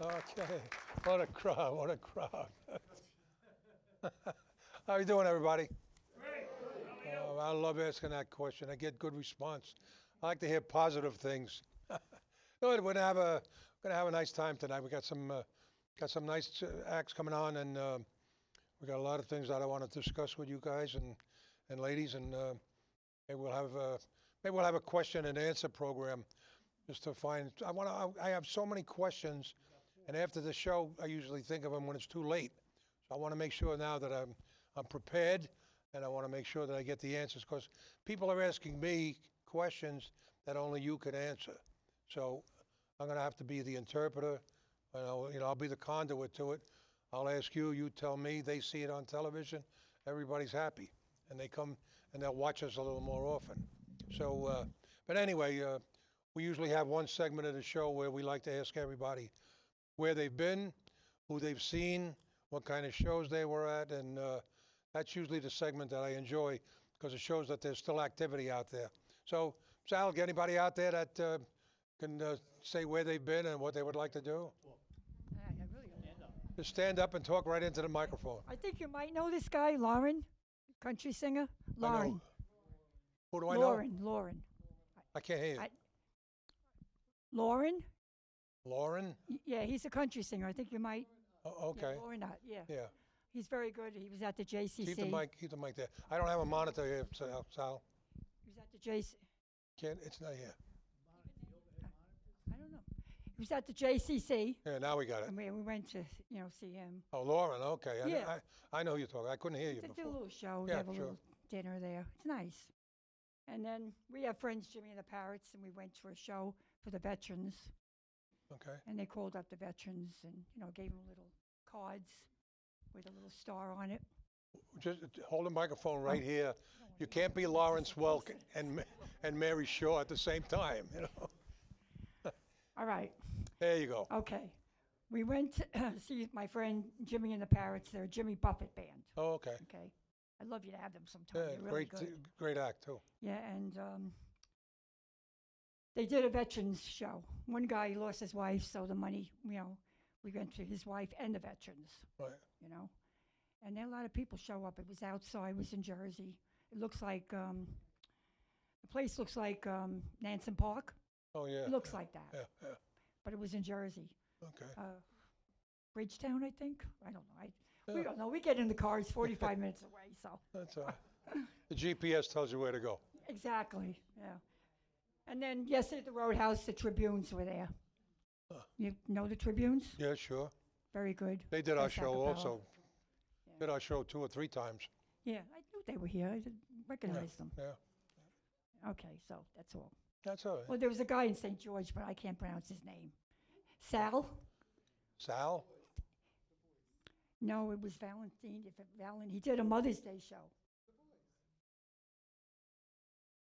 Okay. What a crowd. What a crowd. How you doing, everybody? I love asking that question. I get good response. I like to hear positive things. Good. We're gonna have a nice time tonight. We got some nice acts coming on, and we got a lot of things that I want to discuss with you guys and ladies, and maybe we'll have maybe we'll have a question and answer program just to find. I have so many questions, and after the show, I usually think of them when it's too late. So I want to make sure now that I'm prepared, and I want to make sure that I get the answers because people are asking me questions that only you could answer. So I'm going to have to be the interpreter. I'll be the conduit to it. I'll ask you, you tell me. They see it on television. Everybody's happy, and they come and they'll watch us a little more often. So, but anyway, we usually have one segment of the show where we like to ask everybody where they've been, who they've seen, what kind of shows they were at, and that's usually the segment that I enjoy because it shows that there's still activity out there. So, Sal, get anybody out there that can say where they've been and what they would like to do? I really don't. Just stand up and talk right into the microphone. I think you might know this guy, Lauren, country singer. I know. Lauren. Who do I know? Lauren. I can't hear you. Lauren? Lauren? Yeah, he's a country singer. I think you might. Oh, Yeah, okay. Lauren, yeah. Yeah. He's very good. He was at the JCC. Keep the mic there. I don't have a monitor here, Sal. He was at the JC. Can't. It's not here. I don't know. He was at the JCC, Yeah, now we got it. and we went to see him. Oh, Lauren. Okay. Yeah. I know who you're talking. I couldn't hear you To do a before. little show. Yeah, They have a sure. little dinner there. It's nice. And then we have friends, Jimmy and the Parrots, and we went to a show for the veterans. Okay. And they called up the veterans and, gave them little cards with a little star on it. Just hold the microphone right here. You can't be Lawrence Welk and Mary Shaw at the same time. All right. There you go. Okay. We went to see my friend Jimmy and the Parrots. They're a Jimmy Buffett band. Oh, okay. Okay. I'd love you to have them sometime. Yeah, They're really great, good. great act too. Yeah, and they did a veterans show. One guy lost his wife, so the money, we went to his wife and the veterans, Right. And then a lot of people show up. It was outside. It was in Jersey. It looks like the place looks like Nansen Park. Oh yeah. It looks like that, Yeah. but it was in Jersey. Okay. Bridgetown, I think. I don't know. We Yeah. don't know. We get in the car. It's 45 minutes away. So That's all right. The GPS tells you where to go. exactly, yeah. And then yesterday at the Roadhouse, the Tribunes were there. You know the Tribunes? Yeah, sure. Very good. They did our Best show acapella. also. Yeah. Did our show 2 or 3 times. Yeah, I knew they were here. I didn't recognize them. Yeah. Okay, so that's all. That's all right. Well, there was a guy in St. George, but I can't pronounce his name. Sal? Sal? No, it was Valentine. He did a Mother's Day show.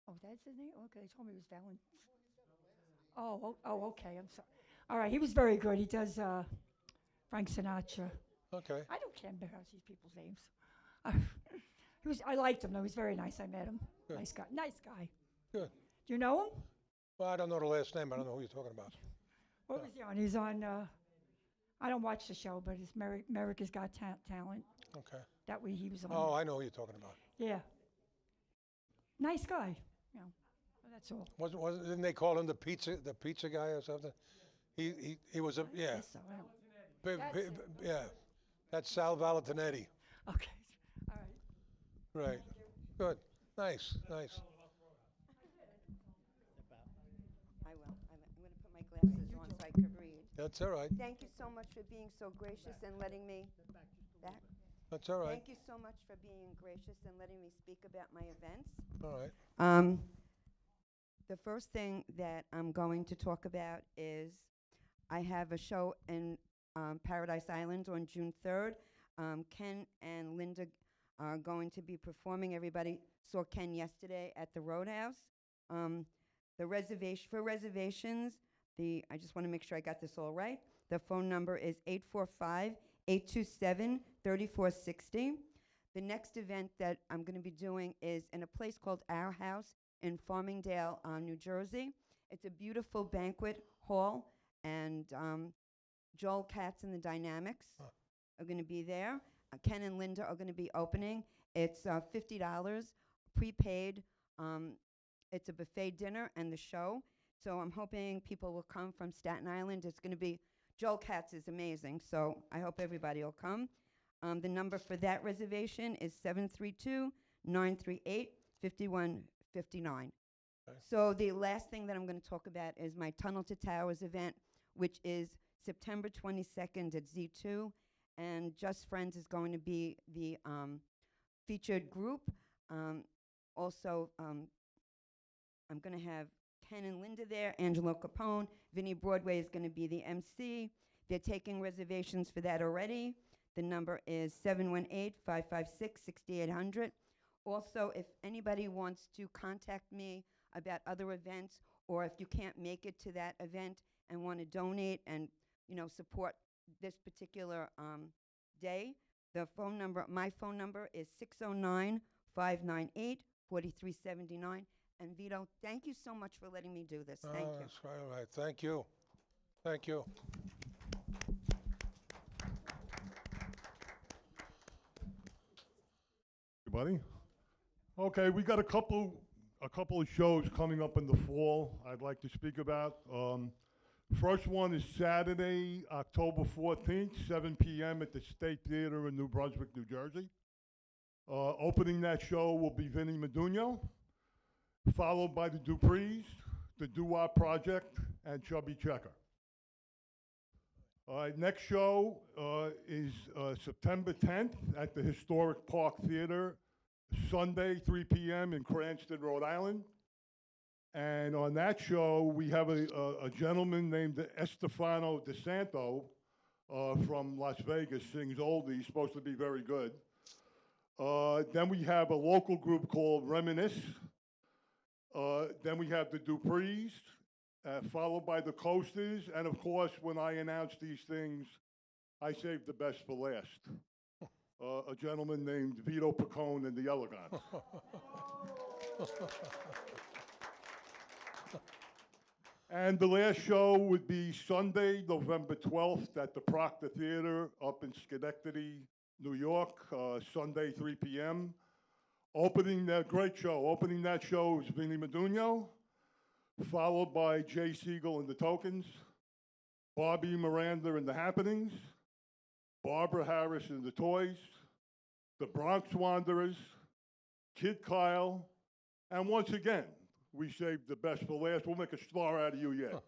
Oh, that's his name? Okay, they told me it was Valentine. Oh, okay. I'm sorry. All right, he was very good. He does Frank Sinatra. Okay. I don't care pronounce these people's names. I liked him though. He was very nice. I met him. Good. Nice guy. Nice guy. Good. Do you know him? Well, I don't know the last name. I don't know who you're talking about. What was he on? He's on. I don't watch the show, but it's America's Got Talent. Okay. That way he was on. Oh, I know who you're talking about. Yeah. Nice guy. That's all. Didn't they call him the pizza guy or something? He was a I yeah. guess so. I don't. Bi- That's bi- it. yeah. That's Sal Valentinetti. Okay. All right. Right. Good. Nice. Nice. I will. I'm going to put my glasses on so I could read. That's all right. Thank you so much for being so gracious and letting me. Back. That's all right. Thank you so much for being gracious and letting me speak about my events. All right. The first thing that I'm going to talk about is I have a show in Paradise Island on June 3rd. Ken and Linda are going to be performing. Everybody saw Ken yesterday at the Roadhouse. The reservations, I just want to make sure I got this all right. The phone number is 845-827-3460. The next event that I'm going to be doing is in a place called Our House in Farmingdale, New Jersey. It's a beautiful banquet hall, and Joel Katz and the Dynamics are going to be there. Ken and Linda are going to be opening. It's $50 prepaid. It's a buffet dinner and the show. So I'm hoping people will come from Staten Island. It's going to be, Joel Katz is amazing, so I hope everybody will come. The number for that reservation is 732-938-5159. So the last thing that I'm going to talk about is my Tunnel to Towers event, which is September 22nd at Z2. And Just Friends is going to be the featured group. Also, I'm going to have Ken and Linda there, Angelo Capone. Vinnie Broadway is going to be the MC. They're taking reservations for that already. The number is 718-556-6800. Also, if anybody wants to contact me about other events, or if you can't make it to that event and want to donate and, support this particular day, my phone number is 609-598-4379. And Vito, thank you so much for letting me do this. Thank you. That's quite all right. Thank you. Thank you. Everybody? Okay, we got a couple of shows coming up in the fall I'd like to speak about. First one is Saturday, October 14th, 7 p.m. at the State Theater in New Brunswick, New Jersey. Opening that show will be Vinnie Modugno, followed by the Duprees, the Doo-Wop Project, and Chubby Checker. Next show is September 10th at the Historic Park Theater, Sunday, 3 p.m. in Cranston, Rhode Island. And on that show, we have a gentleman named Estefano DeSanto from Las Vegas, sings oldies, supposed to be very good. Then we have a local group called Reminisce. Then we have the Duprees, followed by the Coasters. And of course, when I announce these things, I save the best for last. A gentleman named Vito Picone and the Elegants. And the last show would be Sunday, November 12th at the Proctor Theater up in Schenectady, New York, Sunday, 3 p.m. Opening that show is Vinnie Modugno, followed by Jay Siegel and the Tokens, Bobby Miranda and the Happenings, Barbara Harris and the Toys, the Bronx Wanderers, Kid Kyle, and once again, we saved the best for last. We'll make a star out of you yet.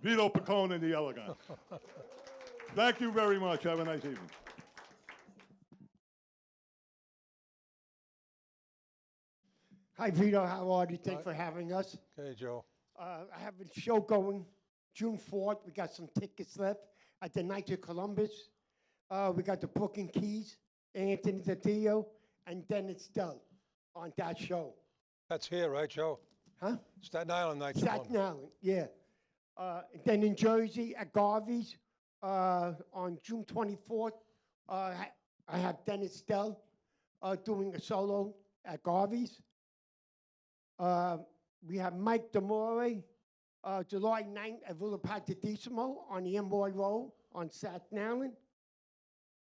Vito Picone and the Elegants. Thank you very much. Have a nice evening. Hi, Vito. How are you? Thanks for having us. Okay, Joe. I have a show going June 4th. We got some tickets left at the Knights of Columbus. We got the Brooklyn Keys, Anthony Tadeo, and Dennis Dull on that show. That's here, right, Joe? Huh? Staten Island night. Staten Island, yeah. Then in Jersey at Garvey's on June 24th, I have Dennis Dull doing a solo at Garvey's. We have Mike D'Amore, July 9th at Villa Patadissimo on the Amboy Road on Staten Island.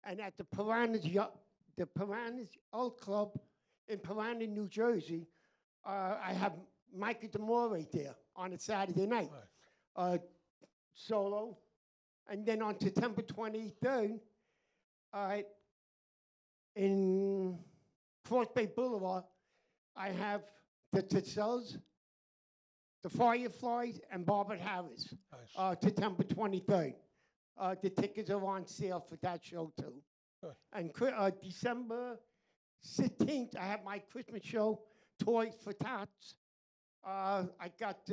And at the Piranhas Old Club in Piranha, New Jersey, I have Mike D'Amore there on a Saturday night, solo. And then on September 23rd, in Cross Bay Boulevard, I have the Titsels, the Fireflies, and Barbara Harris, Nice. September 23rd. The tickets are on sale for that show, too. Good. And December 16th, I have my Christmas show, Toys for Tots. I got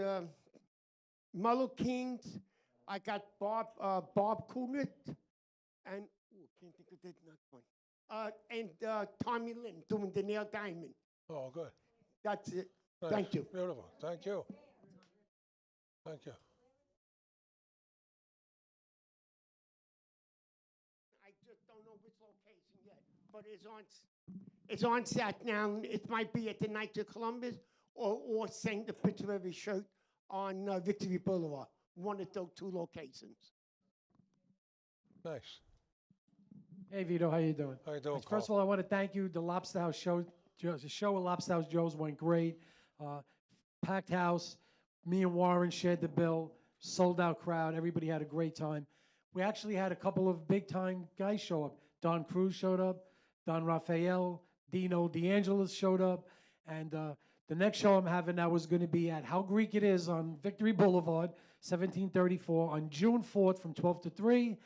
Mellow Kings. I got Bob Kunit, and can't think of the next one. And Tommy Lynn doing the Neil Diamond. Oh, good. That's it. Nice. Thank you. Beautiful. Thank you. Thank you. I just don't know which location yet, but it's on Staten Island. It might be at the Knights of Columbus or St. the picture of his shirt on Victory Boulevard. One of those two locations. Nice. Hey Vito, how you doing? How you doing, First of all, I want to thank you. The Lobster House show, the show at Lobster House Joe's went great. Packed house. Me and Warren shared the bill. Sold out crowd. Everybody had a great time. We actually had a couple of big time guys show up. Don Cruz showed up. Don Raphael, Dino DeAngelis showed up, and the next show I'm having now is going to be at How Greek It Is on Victory Boulevard, 1734, on June 4th from 12 to 3.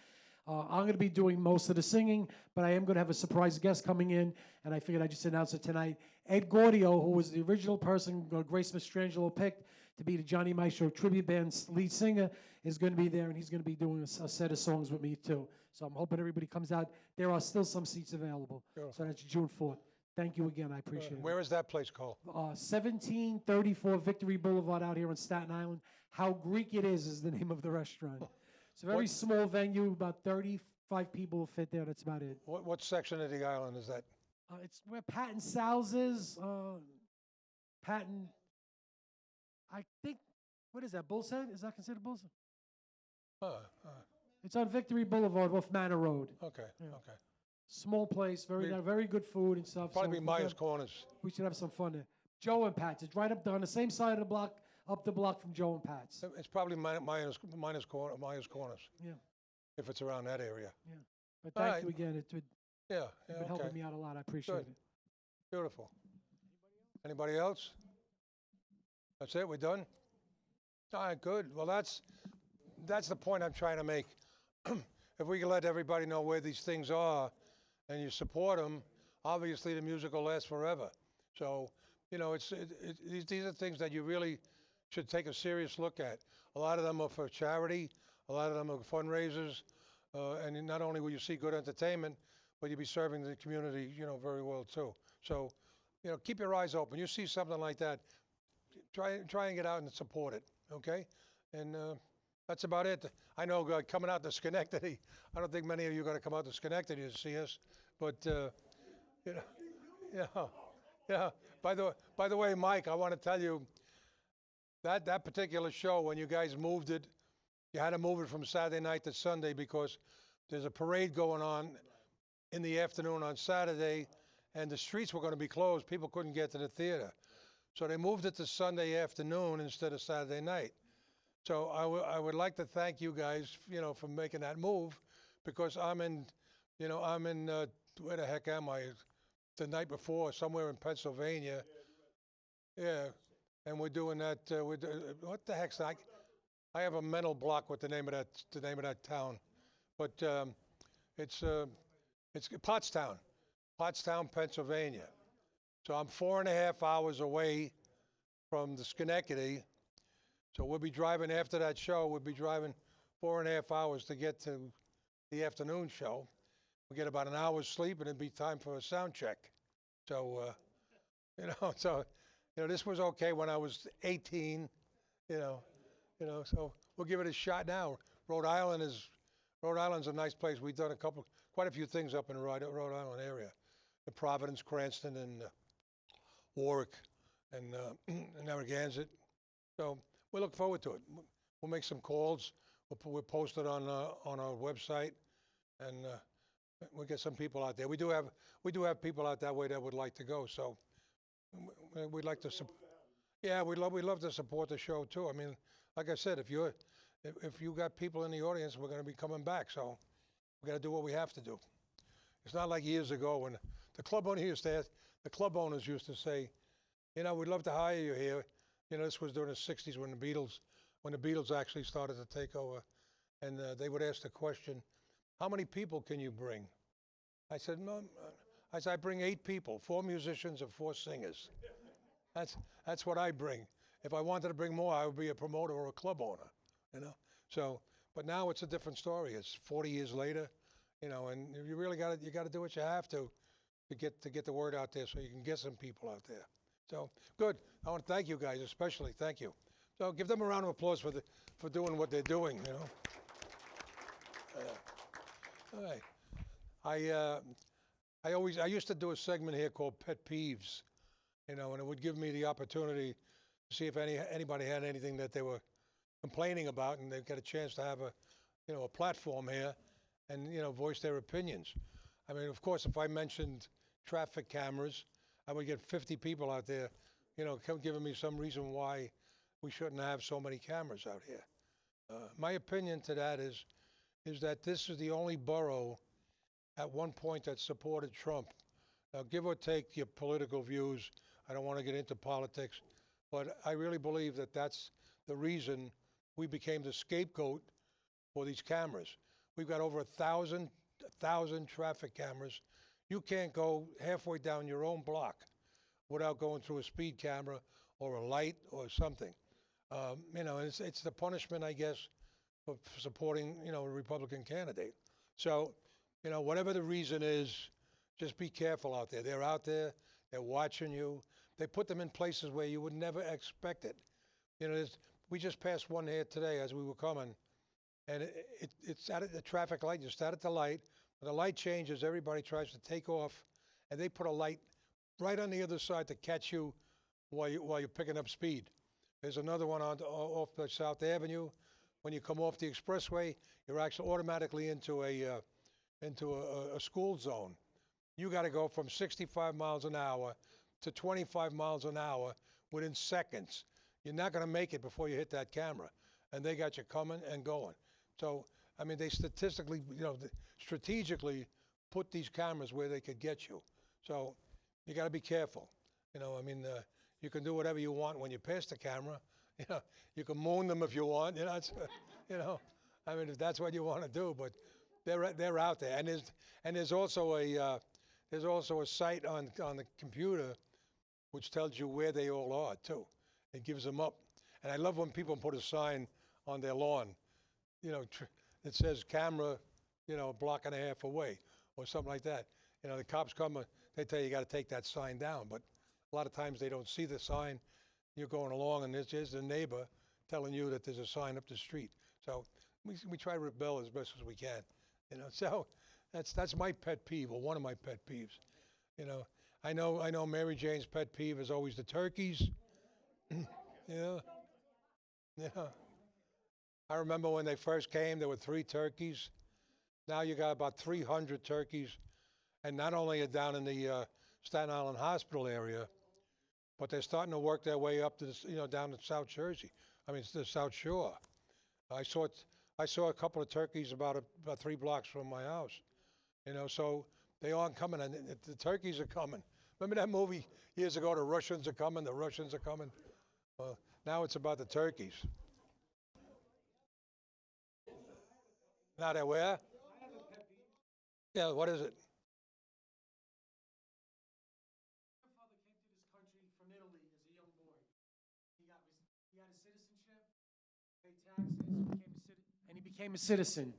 I'm going to be doing most of the singing, but I am going to have a surprise guest coming in, and I figured I'd just announce it tonight. Ed Gaudio, who was the original person Grace Mastrangelo picked to be the Johnny Maestro tribute band's lead singer, is going to be there, and he's going to be doing a set of songs with me, too. So I'm hoping everybody comes out. There are still some seats available. Sure. So that's June 4th. Thank you again. I appreciate it. Where is that place called? 1734 Victory Boulevard out here on Staten Island. How Greek It Is the name of the restaurant. It's a very What- small venue. About 35 people will fit there. That's about it. What section of the island is that? It's where Patton Sal's is. Patton, I think, what is that, Bull's Head? Is that considered Bull's Head? It's on Victory Boulevard off Manor Road. Okay, Yeah. okay. Small place, Be- very good food and stuff. Probably so be we Myers should- Corners. We should have some fun there. Joe and Pat's. It's right up there on the same side of the block, up the block from Joe and Pat's. It's probably Myers Corners, Yeah, if it's around that area. but All thank right. you again. You've Yeah, been yeah, helping okay. me out a lot. I appreciate Good. it. Beautiful. Anybody else? That's it, we done? All right, good. Well, that's the point I'm trying to make. If we can let everybody know where these things are and you support them, obviously the music will last forever. So, you know, these are things that you really should take a serious look at. A lot of them are for charity. A lot of them are fundraisers. And not only will you see good entertainment, but you'll be serving the community, you know, very well too. So, you know, keep your eyes open. You see something like that, try and get out and support it, okay? And that's about it. I know coming out to Schenectady, I don't think many of you are going to come out to Schenectady to see us, but you know, yeah. By the way, Mike, I want to tell you that particular show, when you guys moved it, you had to move it from Saturday night to Sunday because there's a parade going on in the afternoon on Saturday, and the streets were going to be closed. People couldn't get to the theater. So they moved it to Sunday afternoon instead of Saturday night. So I would like to thank you guys, you know, for making that move, because I'm in where the heck am I? The night before, somewhere in Pennsylvania. Yeah, and we're doing that. What the heck's that? I have a mental block with the name of that town, but it's Pottstown, Pennsylvania. So I'm 4.5 hours away from the Schenectady. So we'll be driving after that show. We'll be driving 4.5 hours to get to the afternoon show. We'll get about an hour's sleep, and it'll be time for a sound check. So, this was okay when I was 18. So we'll give it a shot now. Rhode Island's a nice place. We've done quite a few things up in the Rhode Island area, the Providence, Cranston, and Warwick, and Narragansett. So we look forward to it. We'll make some calls. We'll post it on our website, and we'll get some people out there. We do have people out that way that would like to go. So we'd like to support. Yeah, we'd love to support the show too. I mean, like I said, if you got people in the audience, we're going to be coming back. So we got to do what we have to do. It's not like years ago when the club owners used to say, we'd love to hire you here. This was during the '60s when the Beatles actually started to take over, and they would ask the question, "How many people can you bring?" I said, "No." I bring 8 people, 4 musicians and 4 singers. That's what I bring. If I wanted to bring more, I would be a promoter or a club owner, So, but now it's a different story. It's 40 years later, and you really got to do what you have to get the word out there so you can get some people out there. So good. I want to thank you guys, especially. Thank you. So give them a round of applause for doing what they're doing. All right. I used to do a segment here called Pet Peeves, and it would give me the opportunity to see if anybody had anything that they were complaining about, and they've got a chance to have a platform here. and voice their opinions. I mean, of course, if I mentioned traffic cameras, I would get 50 people out there, giving me some reason why we shouldn't have so many cameras out here. My opinion to that is that this is the only borough at one point that supported Trump. Now, give or take your political views, I don't want to get into politics, but I really believe that that's the reason we became the scapegoat for these cameras. We've got over 1,000 traffic cameras. You can't go halfway down your own block without going through a speed camera or a light or something. It's the punishment, I guess, for supporting, a Republican candidate. So, whatever the reason is, just be careful out there. They're out there, they're watching you. They put them in places where you would never expect it. We just passed one here today as we were coming, and it's at the traffic light. You start at the light. When the light changes, everybody tries to take off, and they put a light right on the other side to catch you while you're picking up speed. There's another one off the South Avenue. When you come off the expressway, you're actually automatically into a school zone. You got to go from 65 miles an hour to 25 miles an hour within seconds. You're not going to make it before you hit that camera, and they got you coming and going. So, I mean, they statistically, strategically put these cameras where they could get you. So, you got to be careful. You can do whatever you want when you pass the camera. You can moon them if you want. If that's what you want to do. But they're out there, and there's also a site on the computer which tells you where they all are too. It gives them up. And I love when people put a sign on their lawn, that says camera, a block and a half away or something like that. The cops come, they tell you got to take that sign down. But a lot of times they don't see the sign. You're going along, and there's the neighbor telling you that there's a sign up the street. So we try to rebel as best as we can. So that's my pet peeve, or one of my pet peeves. I know Mary Jane's pet peeve is always the turkeys. Yeah. I remember when they first came, there were 3 turkeys. Now you got about 300 turkeys, and not only are down in the Staten Island Hospital area, but they're starting to work their way up to down to South Jersey. I mean, it's the South Shore. I saw a couple of turkeys about 3 blocks from my house. So they aren't coming, and the turkeys are coming. Remember that movie years ago, The Russians Are Coming? The Russians are coming. Well, now it's about the turkeys. Now they're where? Yeah, what is it? My grandfather came to this country from Italy as a young boy. He had his citizenship, paid taxes, and he became a citizen.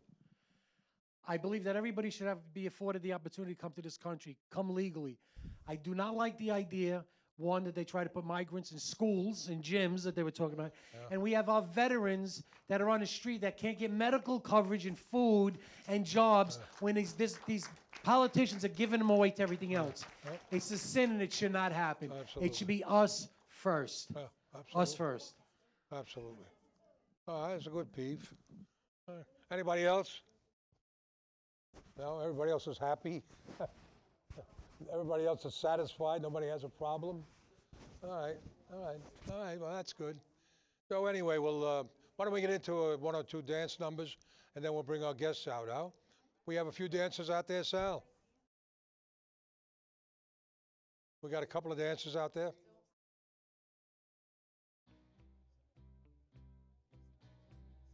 I believe that everybody should be afforded the opportunity to come to this country, come legally. I do not like the idea, one, that they try to put migrants in schools and gyms that they were talking about. Yeah. And we have our veterans that are on the street that can't get medical coverage and food and jobs when these politicians are giving them away to everything else. It's a sin, and it should not happen. Absolutely. It should be us first. Us first. Absolutely. Oh, that's a good peeve. Anybody else? No, everybody else is happy. Everybody else is satisfied. Nobody has a problem. All right. Well, that's good. So anyway, why don't we get into 1 or 2 dance numbers, and then we'll bring our guests out, Al? We have a few dancers out there, Sal? We got a couple of dancers out there?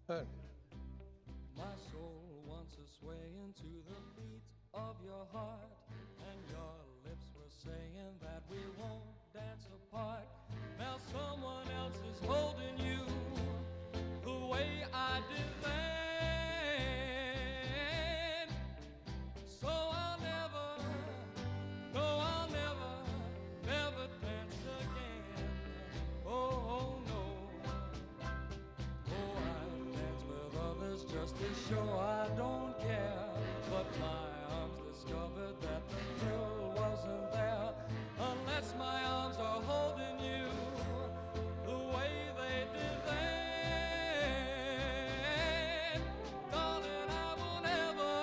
My soul wants to sway into the beat of your heart, and your lips were saying that we won't dance apart. Now someone else is holding you the way I did then. So I'll never, no, I'll never dance again. Oh no. Oh, I'll dance with others just to show I don't care. But my arms discovered that the thrill wasn't there unless my arms are holding you the way they did then. Darling, I will never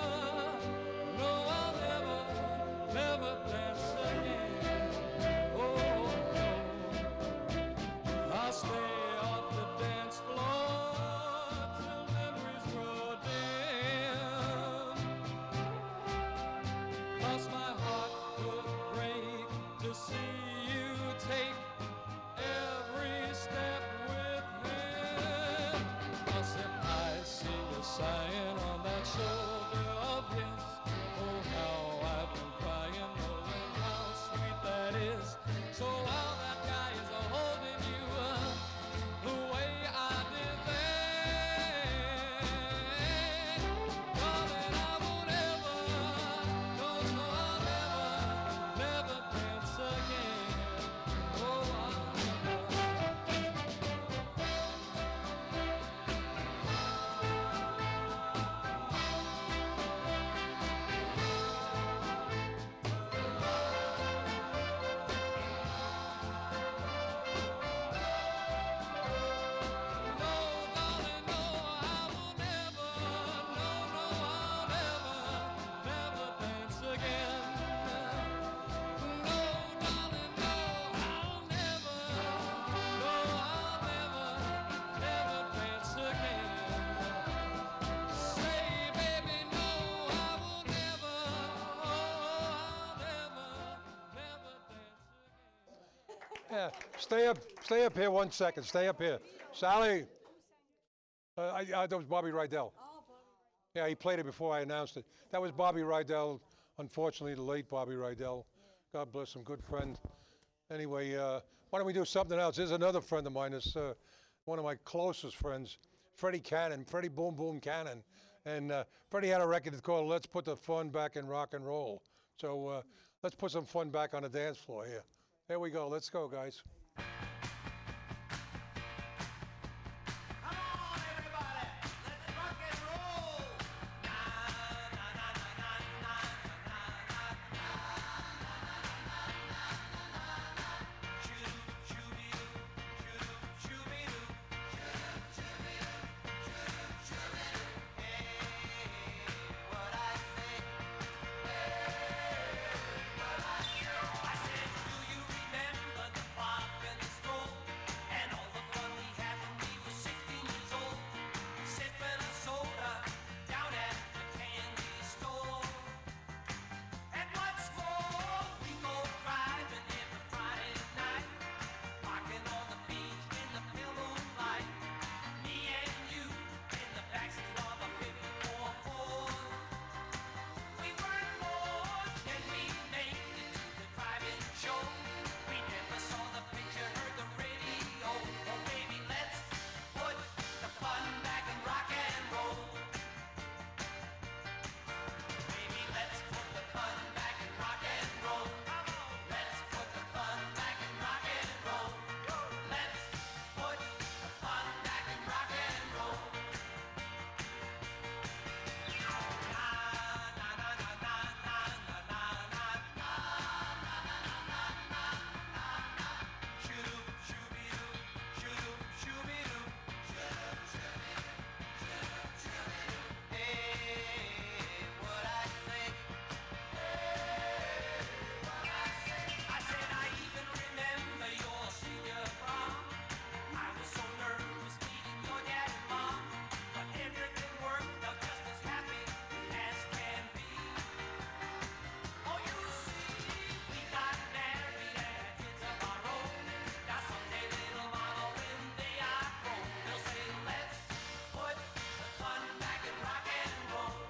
Yeah, stay up here 1 second. Stay up here. Sally, that was Bobby Rydell. Yeah, he played it before I announced it. That was Bobby Rydell, unfortunately, the late Bobby Rydell. God bless him, good friend. Anyway, why don't we do something else? There's another friend of mine, that's one of my closest friends, Freddie Cannon, Freddie Boom Boom Cannon. And Freddie had a record called Let's Put the Fun Back in Rock and Roll. So let's put some fun back on the dance floor here. There we go. Let's go, guys. Come on, everybody, let's rock and roll. Na na na na na na na na na. Shoo shoo doo, shoo shoo doo, shoo shoo doo. Hey, what I say? I said, do you remember the pop and the stroll and all the fun we had when we were 16 years old, sipping a soda down at the candy store? And what's more, we go driving every Friday night, parking on the beach in the pale moonlight, me and you in the backseat of a 54 Ford. We weren't bored, then we made it to the drive-in show. We never saw the picture, heard the radio. Oh baby, let's put the fun back in rock and roll. Baby, let's put the fun back in rock and roll. Let's put the fun back in rock and roll. Let's put the fun back in rock and roll. I said I even remember your senior prom. I was so nervous meeting your dad and mom, but everything worked out just as happy as can be. Oh, you see, we got married and had kids of our own. Now someday, little mama, when they are grown, they'll say, let's put the fun back in rock and roll.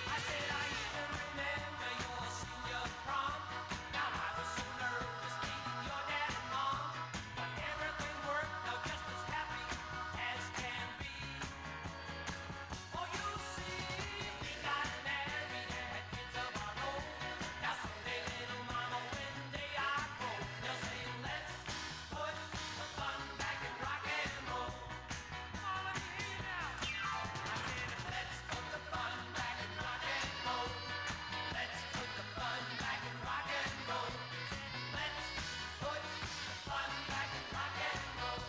I said I even remember your senior prom. Now I was so nervous meeting your dad and mom, but everything worked out just as happy as can be. Oh, you see, we got married and had kids of our own. Now someday, little mama, when they are grown, they'll say, let's put the fun back in rock and roll. Come on, let me hear you now. I said, let's put the fun back in rock and roll. Let's put the fun back in rock and roll. Let's put the fun back in rock and roll.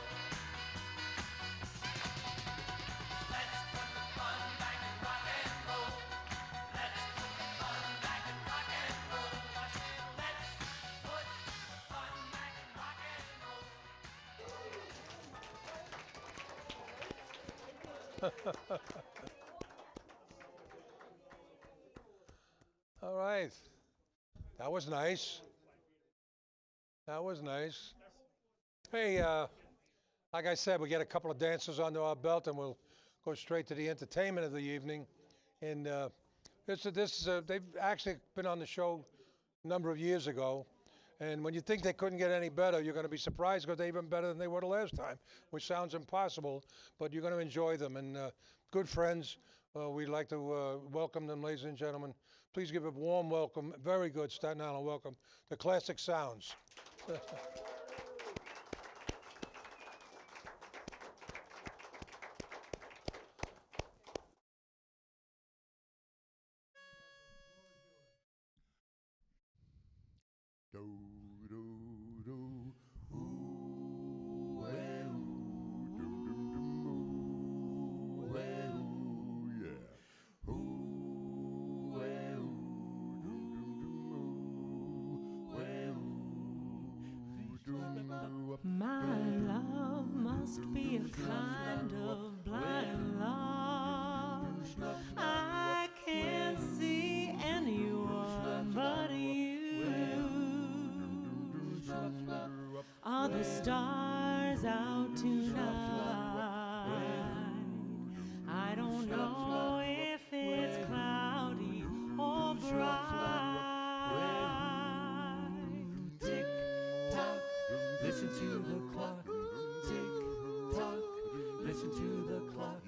Let's put the fun back in rock and roll. Let's put the fun back in rock and roll. I said, let's put the fun back in rock and roll. All right. That was nice. That was nice. Hey, like I said, we get a couple of dances under our belt, and we'll go straight to the entertainment of the evening. And they've actually been on the show a number of years ago. And when you think they couldn't get any better, you're going to be surprised because they're even better than they were the last time, which sounds impossible, but you're going to enjoy them. And good friends, we'd like to welcome them, ladies and gentlemen. Please give a warm welcome, very good Staten Island welcome, the Classic Sounds. Do, do, do. Ooh. My love must be a kind of blind love. I can't see anyone but you. Are the stars out tonight? I don't know if it's cloudy or bright. Tick tock, listen to the clock. Tick tock, listen to the clock.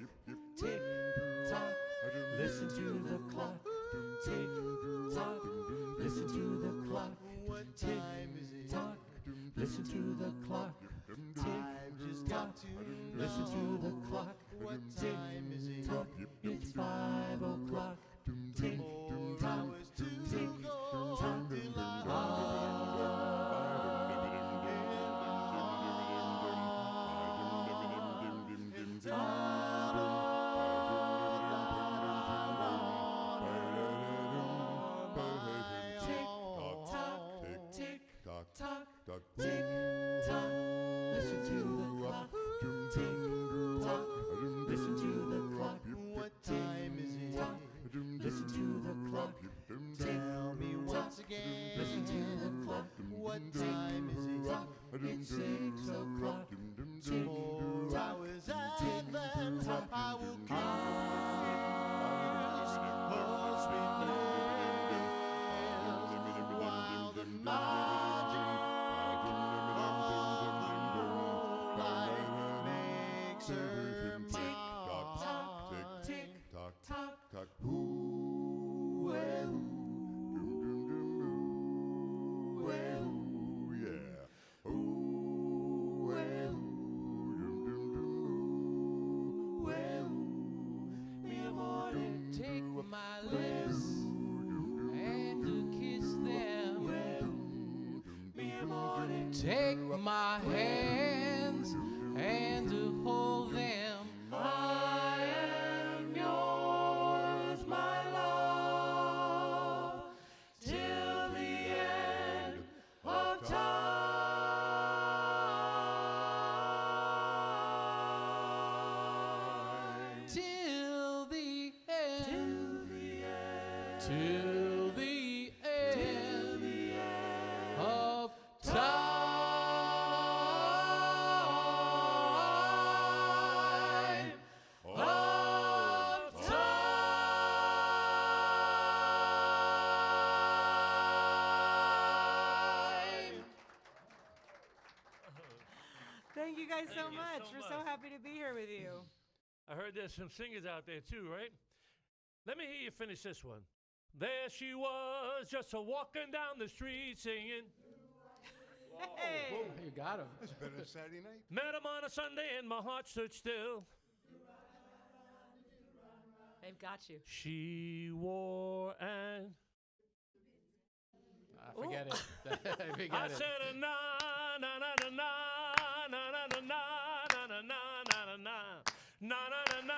Tick tock, listen to the clock. Tick tock, listen to the clock. Tick tock, listen to the clock. Tick tock, listen to the clock. Tick tock, it's 5 o'clock. Tick tock, tick tock. Tock, tick tock, listen to the clock. Tick tock, listen to the clock. What time is it? Tock, listen to the clock. Tell me once again. Listen to the clock. What time is it? Tock, it's 6 o'clock. Tick 4 hours and then I will kiss her sweet lips while the magic makes her mine. Tick tock, tick tock, ooh, eh, ooh, eh, ooh, yeah, ooh, eh, ooh, eh, ooh. Mi amor, take my lips and to kiss them. Mi amor, take my hands and to hold them. I am yours, my love, till the end of time. Till the end. Till the end of time. Thank you guys so Thank you much. so We're so much. happy to be here with you. I heard there's some singers out there too, right? Let me hear you finish this one. There she was, just a walking down the street singing. Hey. You got him. It's been a Saturday night. Met him on a Sunday and my heart stood still. They've got you. She wore an... Forget it. Forget I it. said a na na na na na na na na na na na na na na na na na.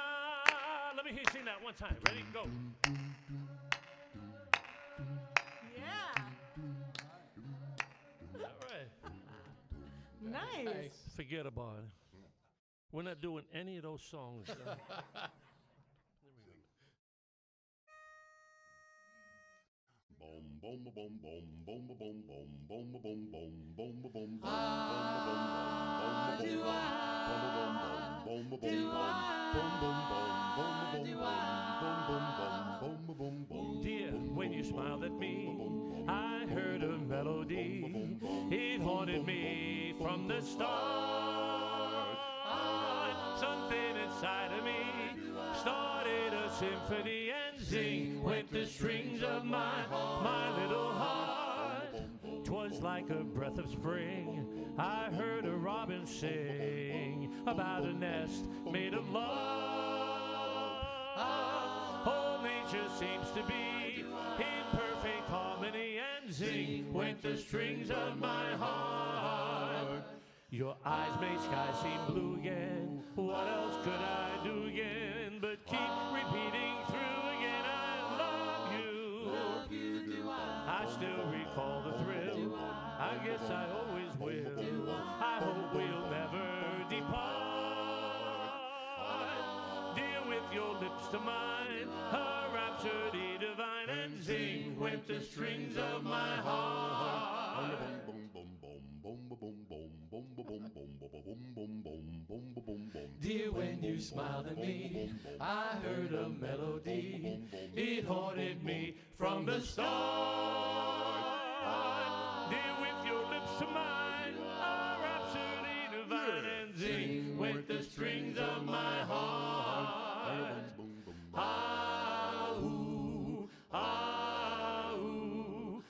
Let me hear you sing that one time. Ready? Go. Yeah. All right. Nice. Forget about it. We're not doing any of those songs. Boom, boom, boom, boom, boom, boom, boom, boom, boom, boom, boom, boom, boom, Dear, when you smiled at me, I heard a melody. It haunted me from the start. Something inside of me started a symphony and zing went the strings of my little heart. 'Twas like a breath of spring. I heard a robin sing about a nest made of love. Whole nature seems to be in perfect harmony and zing went the strings of my heart. Your eyes made sky seem blue again. What else could I do again but keep repeating through again? I love you. I still recall the thrill. I I guess I always will. I hope we'll never depart. Dear, with your lips to mine, a rhapsody divine, and sing with the strings of my heart. Dear, when you smiled at me, I heard a melody. It haunted me from the start. Dear, with your lips to mine, a rhapsody divine, and sing with the strings of my heart. Ah, ooh, ah, ooh,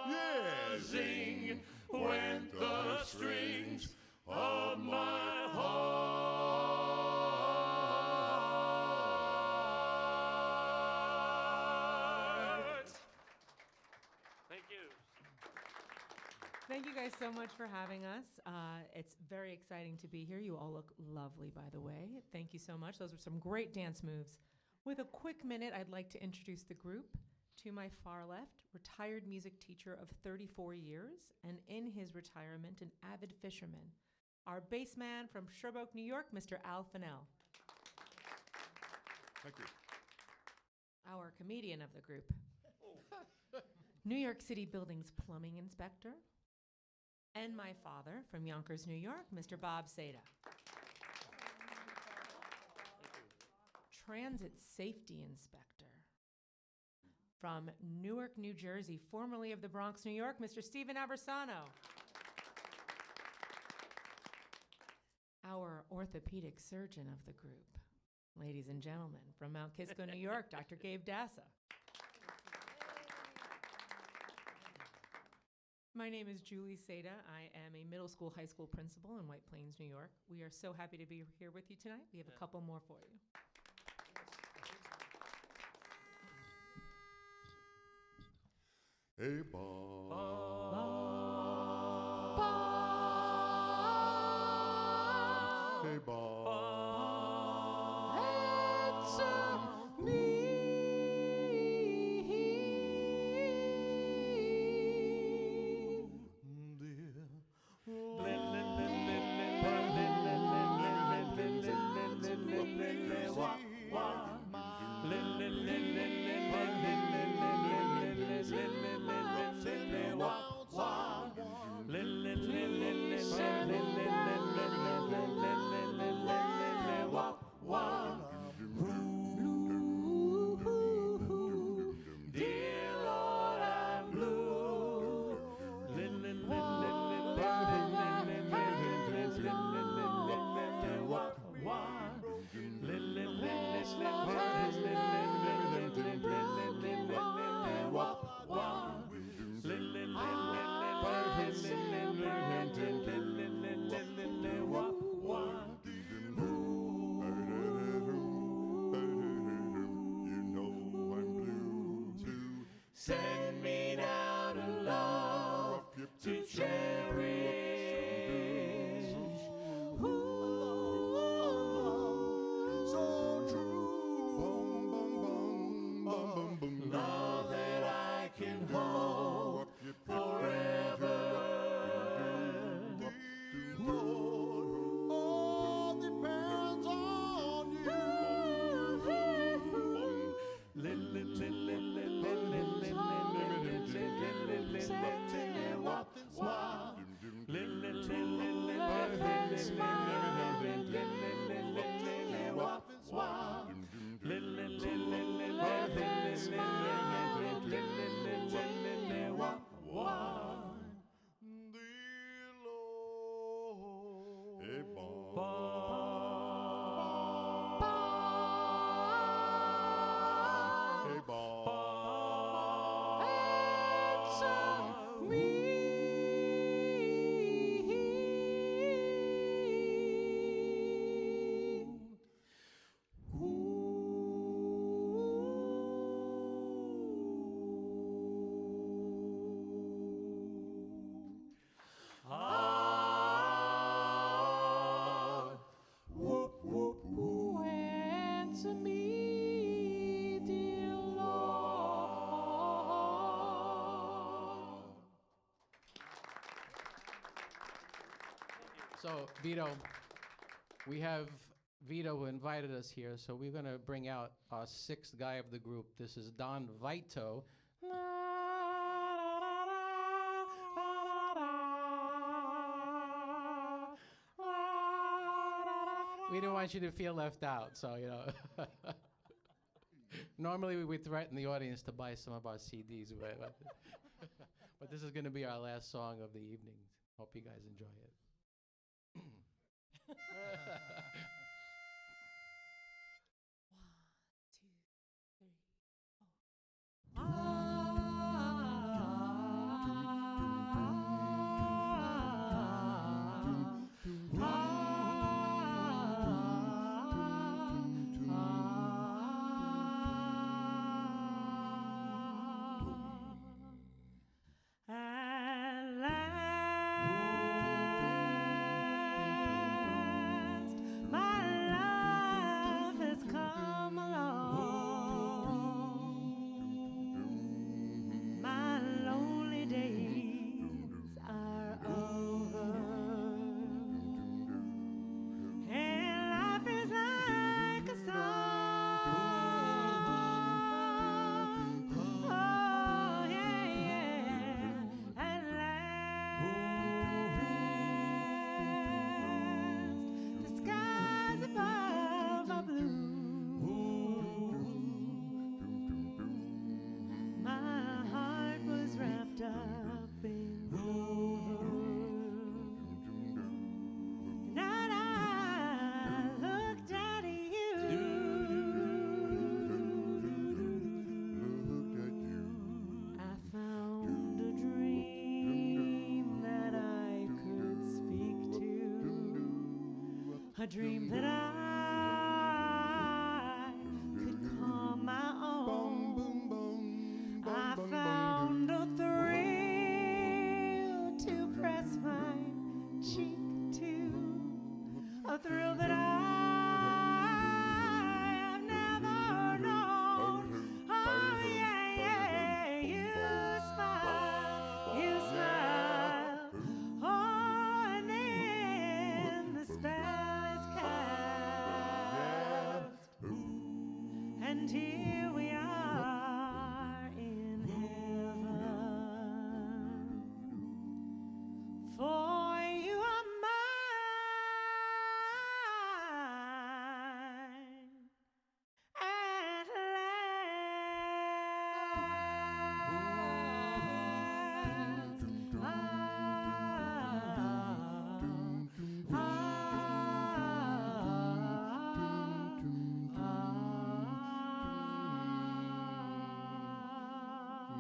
Yeah. sing with the strings of my heart. Thank you. Thank you guys so much for having us. It's very exciting to be here. You all look lovely, by the way. Thank you so much. Those were some great dance moves. With a quick minute, I'd like to introduce the group. To my far left, retired music teacher of 34 years, and in his retirement, an avid fisherman. Our bass man from Sherbrooke, New York, Mr. Al Fennell. Thank you. Our comedian of the group. New York City Buildings plumbing inspector. And my father from Yonkers, New York, Mr. Bob Seda. Transit safety inspector. From Newark, New Jersey, formerly of the Bronx, New York, Mr. Stephen Aversano. Our orthopedic surgeon of the group. Ladies and gentlemen, from Mount Kisco, New York, Dr. Gabe Dassa. My name is Julie Seda. I am a middle school, high school principal in White Plains, New York. We are so happy to be here with you tonight. We have a couple more for you. Hey, Bob. Hey, Bob. Send me down to love to cherish. So true. Love that I can hold forever. All depends on you. Hey, Bob. Hey, Bob. So, Vito, we have Vito who invited us here, so we're going to bring out our sixth guy of the group. This is Don Vito. We didn't want you to feel left out, so, you know. Normally, we would threaten the audience to buy some of our CDs, but this is going to be our last song of the evening. Hope you guys enjoy it. At last, my life has come along. My lonely days are over, and life is like a song. Oh, yeah, yeah. At last, the skies above are blue. My heart was wrapped up in clover. And I looked at you. I found a dream that I could speak to, a dream that I could call my own. I found a thrill to press my cheek to, a thrill that I have never known. Oh, yeah, yeah, you smile, oh, and then the spell is cast, and here we are in heaven, for you are mine at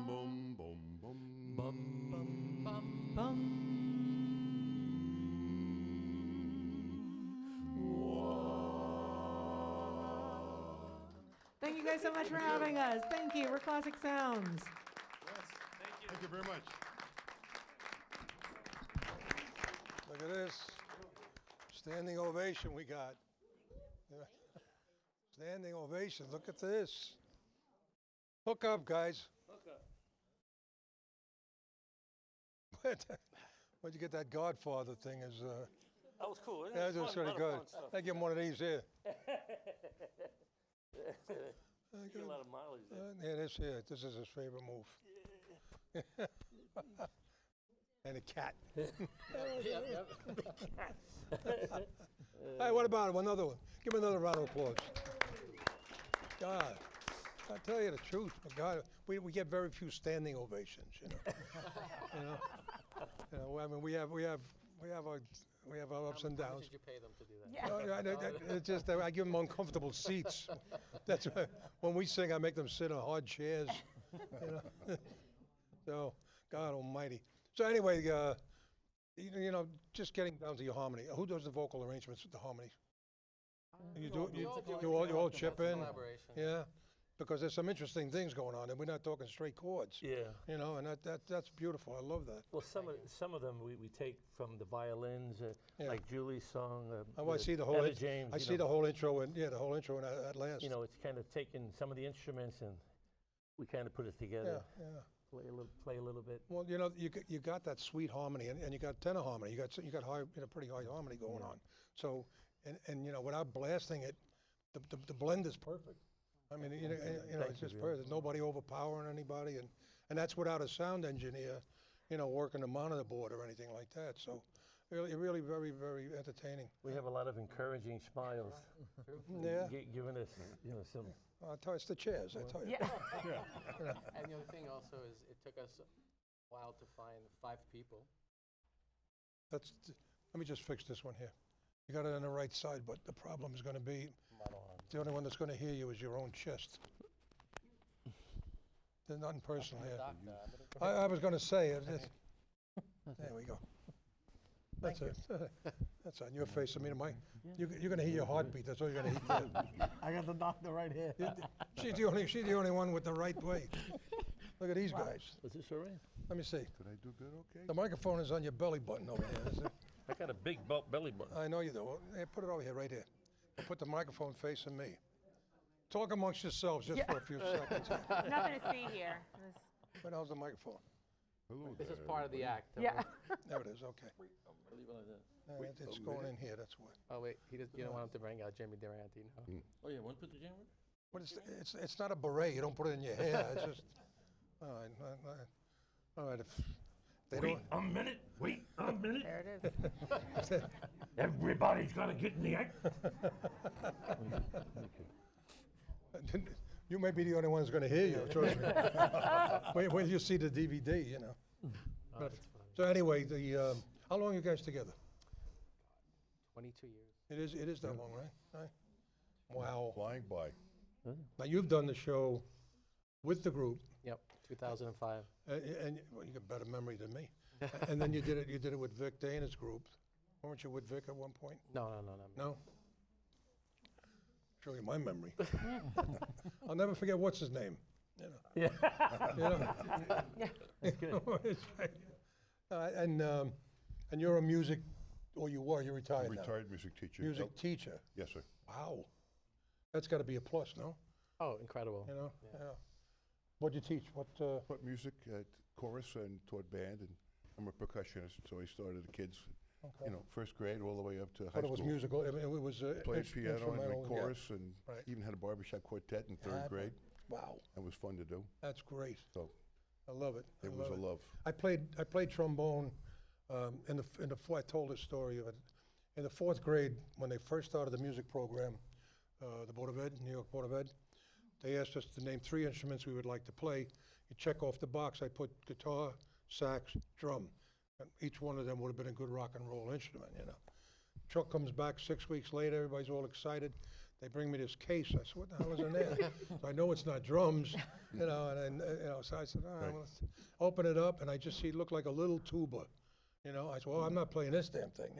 Bum, bum, bum. Bum, bum, bum, bum. Thank you guys so much for having us. Thank you. We're Classic Sounds. Thank you very much. Look at this. Standing ovation we got. Standing ovation. Look at this. Hook up, guys. Where'd you get that Godfather thing? That was cool. Isn't Yeah, it? that was Fun, pretty lot of good. fun stuff. I give him one of these here. You get a lot of mileage there. Yeah, this here. This is his favorite move. And a cat. Hey, what about another one? Give him another round of applause. God, I tell you the truth, but God, we get very few standing ovations, you know. I mean, we have our ups and How much downs. did you pay them to do that? It's just that I give them uncomfortable seats. That's why when we sing, I make them sit on hard chairs. You know? So, God Almighty. So anyway, just getting down to your harmony. Who does the vocal arrangements with the harmonies? You do. You all chip in. Collaboration. Yeah, because there's some interesting things going on, and we're not talking straight chords. Yeah. You know, and that's beautiful. I love that. Well, some of them we take from the violins, Yeah. like Julie's song. Oh, I see the whole. Etta int- James. I you see know. the whole intro, and the whole intro, and at last. You know, it's kind of taking some of the instruments and we kind of put it together. Yeah, yeah. play a little bit. Well, you know, you got that sweet harmony, and you got tenor harmony. You got high, pretty high harmony going on. So, and you know, without blasting it, the blend is perfect. I mean, it's just perfect. There's nobody overpowering anybody, and that's without a sound engineer, working the monitor board or anything like that. So, really very, very entertaining. We have a lot of encouraging smiles. Yeah. Giving us, some. I'll tell you, it's the chairs, I tell you. Yeah. And the other thing also is it took us a while to find 5 people. Let me just fix this one here. You got it on the right side, but the problem is going to be the only one that's going to hear you is your own chest. There's nothing personal here. I was going to say, there we go. That's it. That's on your face. I mean, you're going to hear your heartbeat. That's all you're going to hear. I got the doctor right here. She's the only one with the right way. Look at these guys. Is this all right? Let me see. Did I do good? Okay. The microphone is on your belly button over here. I got a big belly button. I know you do. Hey, put it over here, right here. Put the microphone facing me. Talk amongst yourselves just for a few seconds. Nothing to see here. Where the hell's the microphone? Hello This is there. part of the act. Yeah. There it is, okay. It's going in here, that's what. Oh, wait, you don't want him to bring out Jimmy Durante, no? Oh, yeah, want to put the jammer? But it's not a beret, you don't put it in your hair, it's just, all right, if they Wait don't. a minute, wait a minute. There it is. Everybody's got to get in the act. You may be the only one that's gonna hear you, trust me. Wait till you see the DVD, But- So anyway, how long are you guys together? 22 years. It is that long, right? Wow. Flying by. Now, you've done the show with the group, Yep, 2005. and well, you got better memory than me. And then you did it with Vic Dana's group. Weren't you with Vic at one point? No. No? Show you my memory. I'll never forget what's his name. Yeah. That's good. And you're a music, or you were, you're retired now. Retired music teacher. Music teacher. Yes, sir. Wow. That's got to be a plus, no? Oh, incredible. Yeah. What'd you teach? What? Taught music at chorus and taught band, and I'm a percussionist, so I started the kids, Okay. first grade all the way up to high But it was school. musical. I mean, it was Played piano and instrumental, went yeah. chorus, and Right. even had a barbershop quartet in third grade. Wow, It was fun to do. that's great. So I love it. it was a love. I played trombone in the I told this story of it in the 4th grade when they first started the music program, the Board of Ed, New York Board of Ed. They asked us to name 3 instruments we would like to play. You check off the box. I put guitar, sax, drum. And each one of them would have been a good rock and roll instrument, Chuck comes back 6 weeks later. Everybody's all excited. They bring me this case. I said, "What the hell is in there?" So I know it's not drums, and then, so I said, "All right, Right. well, let's open it up," and I just see it looked like a little tuba, I said, "Well, I'm not playing this damn thing,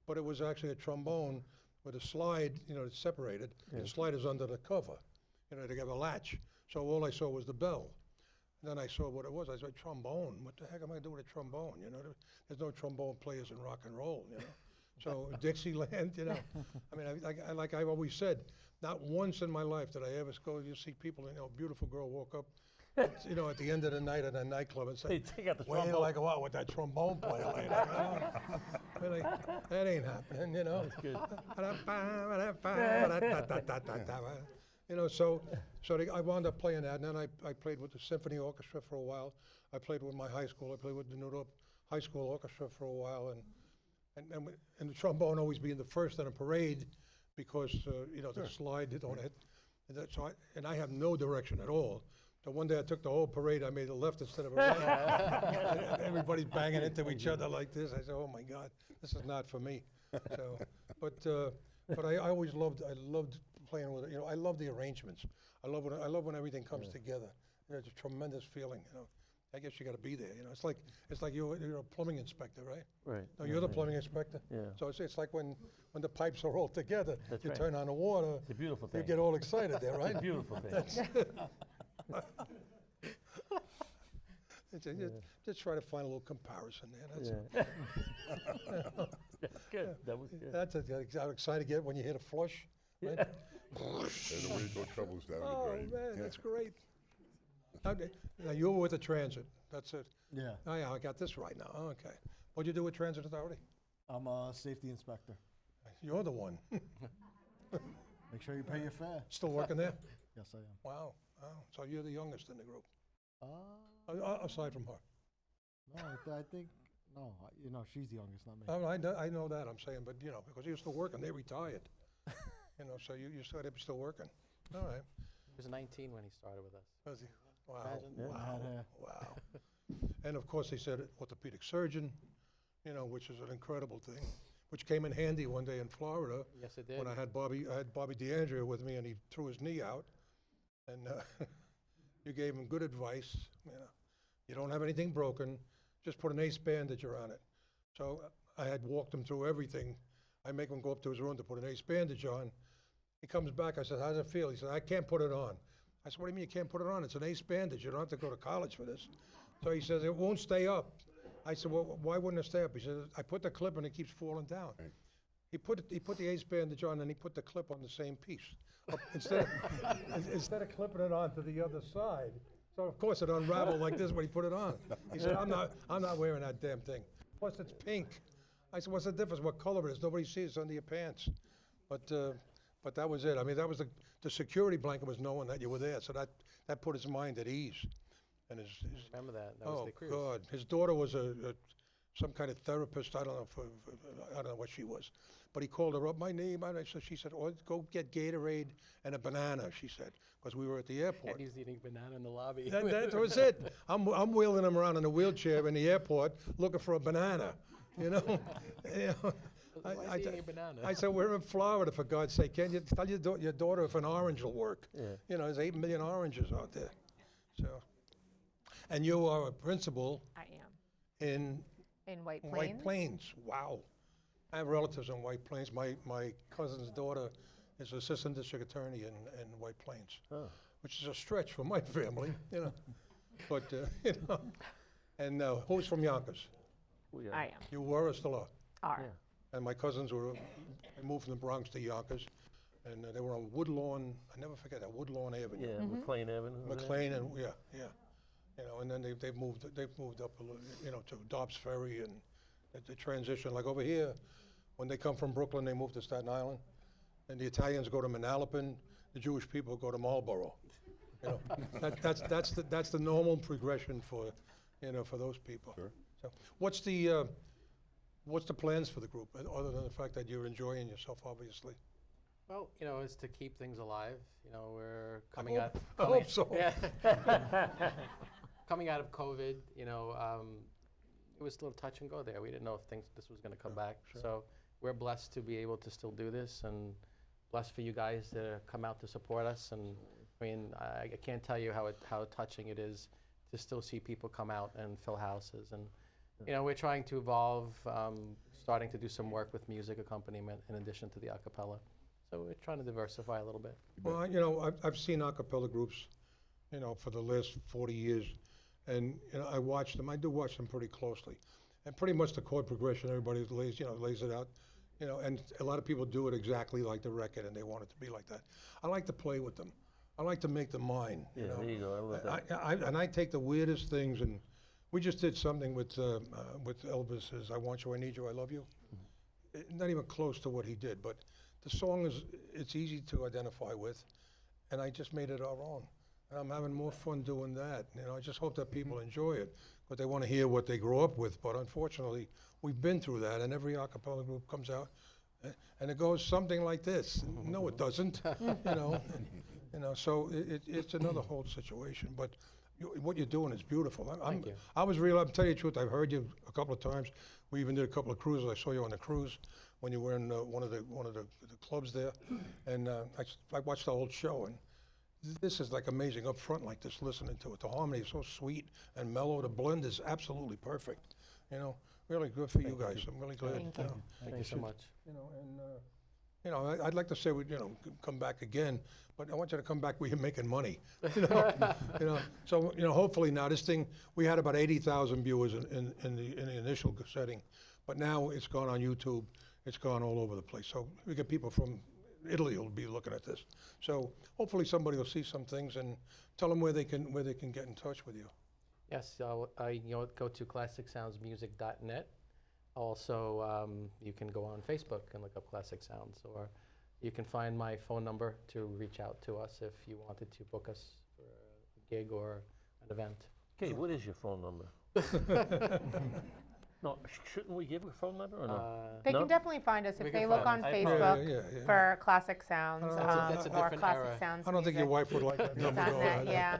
But it was actually a trombone with a slide, it's separated. The slide is under the cover, they have a latch. So all I saw was the bell. And then I saw what it was. I said, trombone? What the heck am I going to do with a trombone? There's no trombone players in rock and roll, So Dixieland, I mean, like I've always said, not once in my life did I ever go, you see people, a beautiful girl walk up, at the end of the night at a nightclub and say, Hey, take out the "Where till trombone." I go out with that trombone player later?" Really, that ain't happening, That's good. I wound up playing that, and then I played with the symphony orchestra for a while. I played with my high school. I played with the New York High School Orchestra for a while, and the trombone always being the first in a parade because the slide don't hit. And I have no direction at all. So one day I took the whole parade. I made a left instead of a right. And everybody's banging into each other like this. I said, "Oh my God, this is not for me." So, but I always loved playing with it. I love the arrangements. I love when everything comes together. It's a tremendous feeling. I guess you got to be there. It's like you're a plumbing inspector, right? Right. No, you're the plumbing inspector. Yeah. So it's like when the pipes are all together. That's you right. turn on the water. It's a beautiful You thing. get all excited there, right? It's a beautiful thing. Just try to find a little comparison there. That's it. Yeah. That's good. That was good. That's how excited you get when you hit a flush. Right? And the way no troubles down Oh the drain. man, that's great. Now, you were with the transit, that's it. Yeah, Oh, yeah, I got this right now, okay. What'd you do with Transit Authority? I'm a safety inspector. You're the one. Make sure you pay your fare. Still working there? Yes, I am. Wow, wow. So you're the youngest in the group, Uh, aside from her. no, I think, no, she's the youngest, not me. Oh, I know that, I'm saying, but, because you're still working, they retired. So you still, they're still working. All right. He was 19 when he started with us. Was he? Wow, Imagine. Yeah, I wow, had hair. wow. And of course, they said orthopedic surgeon, which is an incredible thing, which came in handy one day in Florida Yes, it did. when I had Bobby DeAndrea with me, and he threw his knee out, and you gave him good advice. You don't have anything broken, just put an ace bandage around it. So I had walked him through everything. I make him go up to his room to put an ace bandage on. He comes back. I said, "How does it feel?" He said, "I can't put it on." I said, "What do you mean you can't put it on? It's an ace bandage. You don't have to go to college for this." So he says, "It won't stay up." I said, "Well, why wouldn't it stay up?" He said, "I put the clip and it keeps falling down." He put the ace bandage on and he put the clip on the same piece. Instead of clipping it onto the other side. So of course it unraveled like this when he put it on. He said, I'm not wearing that damn thing. Plus it's pink. I said, "What's the difference? What color it is? Nobody sees it's under your pants." But that was it. I mean, that was the security blanket was knowing that you were there. So that put his mind at ease. And his Remember that? That was the cruise. God, his daughter was some kind of therapist. I don't know I don't know what she was, but he called her up. "My name," and she said, "Oh, go get Gatorade and a banana." She said, because we were at the airport. And he's eating banana in the lobby. That was it. I'm wheeling him around in a wheelchair in the airport looking for a banana. Why is he eating a banana? I said, "We're in Florida, for God's sake. Can't you tell your daughter if an orange will work?" Yeah. There's 8 million oranges out there. So, and you are a principal I am. in In White Plains. Wow. I have relatives in White Plains. My cousin's daughter is assistant district attorney in White Plains, which is a stretch for my family, But, And who's from Yonkers? I am. You were or still are? Are. And my cousins they moved from the Bronx to Yonkers, and they were on Woodlawn. I never forget that Woodlawn Avenue. Yeah, McLean Avenue. McLean and yeah. And then they've moved up a little, to Dobbs Ferry and the transition. Like over here, when they come from Brooklyn, they move to Staten Island, and the Italians go to Manalapan, the Jewish people go to Marlboro. That's the normal progression for those people. Sure. So what's the plans for the group, other than the fact that you're enjoying yourself, obviously? Well, it's to keep things alive. We're coming hope- out. I hope so. Yeah. Coming out of COVID, it was a little touch and go there. We didn't know if this was going to come back. sure. So we're blessed to be able to still do this, and blessed for you guys to come out to support us. And I mean, I can't tell you how touching it is to still see people come out and fill houses. And we're trying to evolve, starting to do some work with music accompaniment in addition to the a cappella. So we're trying to diversify a little bit. Well, I've seen a cappella groups, for the last 40 years, and I watch them. I do watch them pretty closely, and pretty much the chord progression, everybody lays it out, and a lot of people do it exactly like the record, and they want it to be like that. I like to play with them. I like to make them mine. Yeah, there you go. I love that. And I take the weirdest things, and we just did something with Elvis's "I Want You, I Need You, I Love You." Not even close to what he did, but the song it's easy to identify with, and I just made it our own. And I'm having more fun doing that. I just hope that people enjoy it, but they want to hear what they grew up with. But unfortunately, we've been through that, and every a cappella group comes out, and it goes something like this. No, it doesn't. So it's another whole situation. But what you're doing is beautiful. Thank you. I'm telling you the truth. I've heard you a couple of times. We even did a couple of cruises. I saw you on the cruise when you were in one of the clubs there, and I watched the whole show. And this is like amazing up front like this, listening to it. The harmony is so sweet and mellow. The blend is absolutely perfect. Really good for you guys. I'm really glad. Thank you so much. I'd like to say we come back again, but I want you to come back where you're making money. So hopefully now this thing, we had about 80,000 viewers in the initial setting, but now it's gone on YouTube. It's gone all over the place. So we get people from Italy will be looking at this. So hopefully somebody will see some things and tell them where they can get in touch with you. Yes, go to classicsoundsmusic.net. Also, you can go on Facebook and look up Classic Sounds, or you can find my phone number to reach out to us if you wanted to book us for a gig or an event. Okay, what is your phone number? No, shouldn't we give a phone number or no? They No? can definitely find us We if can they look find on us. Facebook Yeah. for Classic Sounds That's a or different Classic era. Sounds I don't think your Music. wife would like that number. Dot though. net, yeah.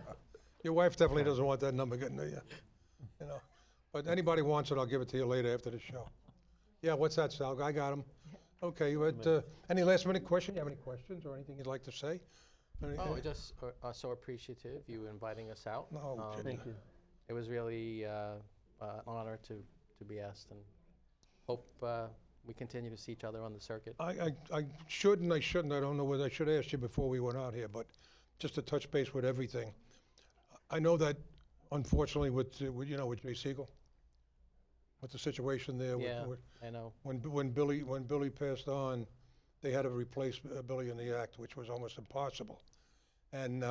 Your wife definitely doesn't want that number getting to you. You know, but anybody wants it, I'll give it to you later after the show. Yeah, what's that, Sal? I got him. Okay, any last minute question? You have any questions or anything you'd like to say? Oh, we just are so appreciative you inviting us out. No, kidding. Thank you. It was really an honor to be asked, and hope we continue to see each other on the circuit. I should and I shouldn't. I don't know whether I should ask you before we went out here, but just to touch base with everything. I know that, unfortunately, with Jay Siegel, with the situation there. Yeah, with, I know. when Billy passed on, they had to replace Billy in the act, which was almost impossible, and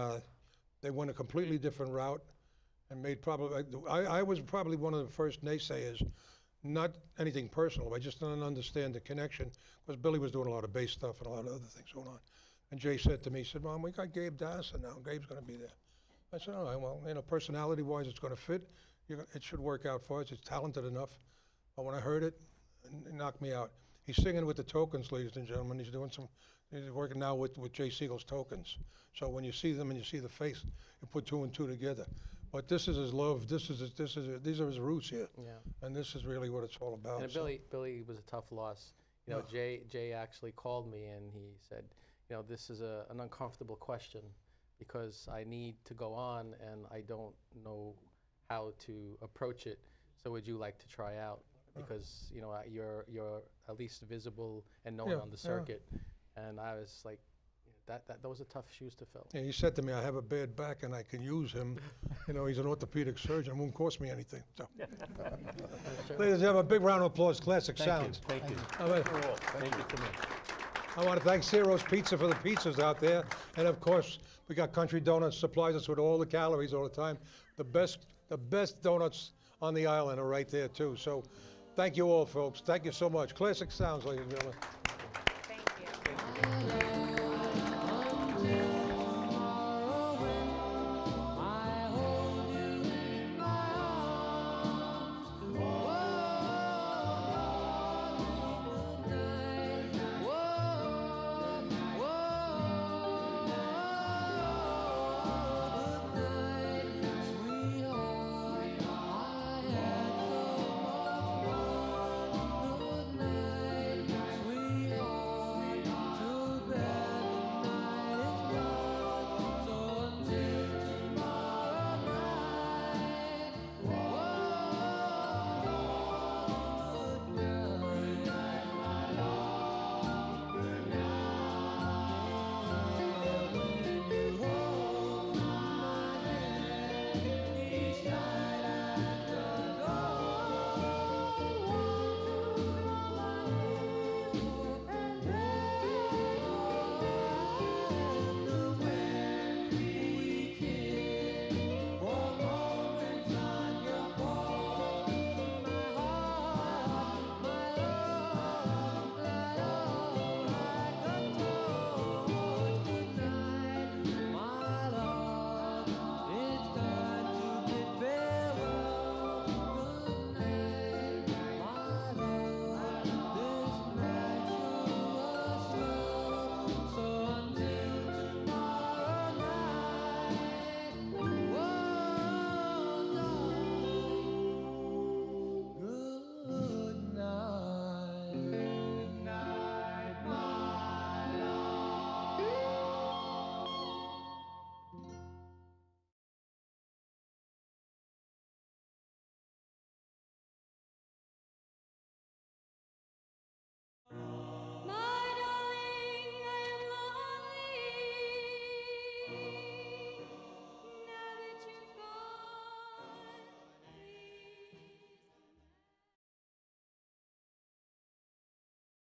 they went a completely different route, and made probably. I was probably one of the first naysayers. Not anything personal, I just didn't understand the connection, because Billy was doing a lot of bass stuff and a lot of other things going on. And Jay said to me, he said, Mom, we got Gabe Dassa now, Gabe's gonna be there. I said, all right, well, personality-wise, it's gonna fit. It should work out for us, he's talented enough. But when I heard it, it knocked me out. He's singing with the Tokens, ladies and gentlemen, he's working now with Jay Siegel's Tokens. So when you see them and you see the face, you put two and two together. But this is his love. These are his roots here. Yeah. And this is really what it's all about. And so. Billy was a tough loss. You know, Jay actually called me and he said, this is an uncomfortable question because I need to go on and I don't know how to approach it. So would you like to try out? Because you're at least visible and known on the circuit. And I was like, those are tough shoes to fill. Yeah, he said to me, I have a bad back and I can use him. He's an orthopedic surgeon. It won't cost me anything. So. Ladies and gentlemen, a big round of applause. Classic Sounds. Thank you. All right. Thank you so much. I want to thank Ciro's Pizza for the pizzas out there. And of course, we got Country Donuts, supplies us with all the calories all the time. The best donuts on the island are right there too. So thank you all, folks. Thank you so much. Classic Sounds, ladies and gentlemen.